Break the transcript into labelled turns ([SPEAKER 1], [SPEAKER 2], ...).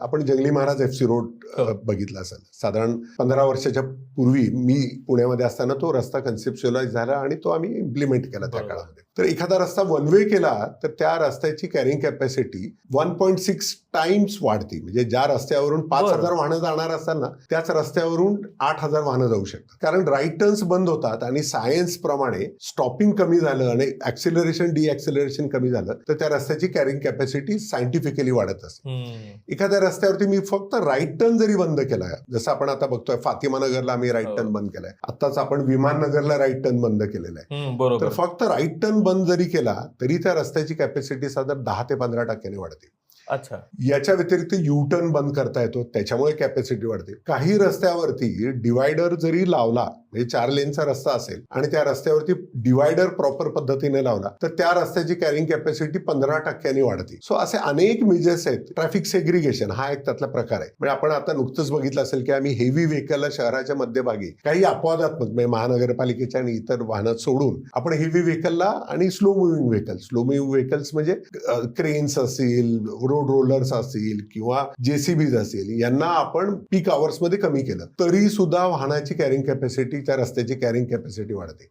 [SPEAKER 1] आपण जंगली Maharaj FC road बघितला असेल. साधारण 15 वर्षाच्या पूर्वी मी पुण्यामध्ये असताना तो रस्ता कन्सेप्च्युअलाइज झाला आणि तो आम्ही इम्प्लिमेंट केला त्या काळामध्ये. तर एखादा रस्ता वन वे केला तर त्या रस्त्याची कॅरिंग कॅपॅसिटी 1.6 टाइम्स वाढते. म्हणजे ज्या रस्त्यावरून 5,000 वाहनं जाणार असतात ना, त्याच रस्त्यावरून 8,000 वाहनं जाऊ शकतात. कारण राईट टर्न्स बंद होतात आणि सायन्स प्रमाणे स्टॉपिंग कमी झालं आणि ऍक्सिलरेशन डिऍक्सिलरेशन कमी झालं तर त्या रस्त्याची कॅरिंग कॅपॅसिटी सायंटिफिकली वाढत असते. एखाद्या रस्त्यावरती मी फक्त राईट टर्न जरी बंद केला, जसं आपण आता बघतोय फातिमा नगरला आम्ही राईट टर्न बंद केलाय, आताच आपण विमान नगरला राईट टर्न बंद केलेला आहे. तर फक्त राईट टर्न बंद जरी केला तरी त्या रस्त्याची कॅपॅसिटी साधारण 10 ते 15% वाढते.
[SPEAKER 2] अच्छा.
[SPEAKER 1] याच्या व्यतिरिक्त यू टर्न बंद करता येतो, त्याच्यामुळे कॅपॅसिटी वाढते. काही रस्त्यावरती डिवायडर जरी लावला, म्हणजे 4 लेनचा रस्ता असेल आणि त्या रस्त्यावरती डिवायडर प्रॉपर पद्धतीने लावला तर त्या रस्त्याची कॅरिंग कॅपॅसिटी 15% वाढते. सो असे अनेक मेजर्स आहेत. ट्रॅफिक सेग्रिगेशन हा एक त्यातला प्रकार आहे. म्हणजे आपण आता नुकतंच बघितलं असेल की आम्ही हेवी व्हेकलला शहराच्या मध्यभागी काही अपवादात्मक म्हणजे महानगरपालिकेच्या आणि इतर वाहनं सोडून आपण हेवी व्हेकलला आणि स्लो मुव्हिंग व्हेकल्स म्हणजे क्रेन्स असतील, रोड रोलर्स असतील किंवा JCBs असतील, यांना आपण पीक आवर्स मध्ये कमी केलं तरी सुद्धा वाहनाची कॅरिंग कॅपॅसिटी, त्या रस्त्याची कॅरिंग कॅपॅसिटी वाढते.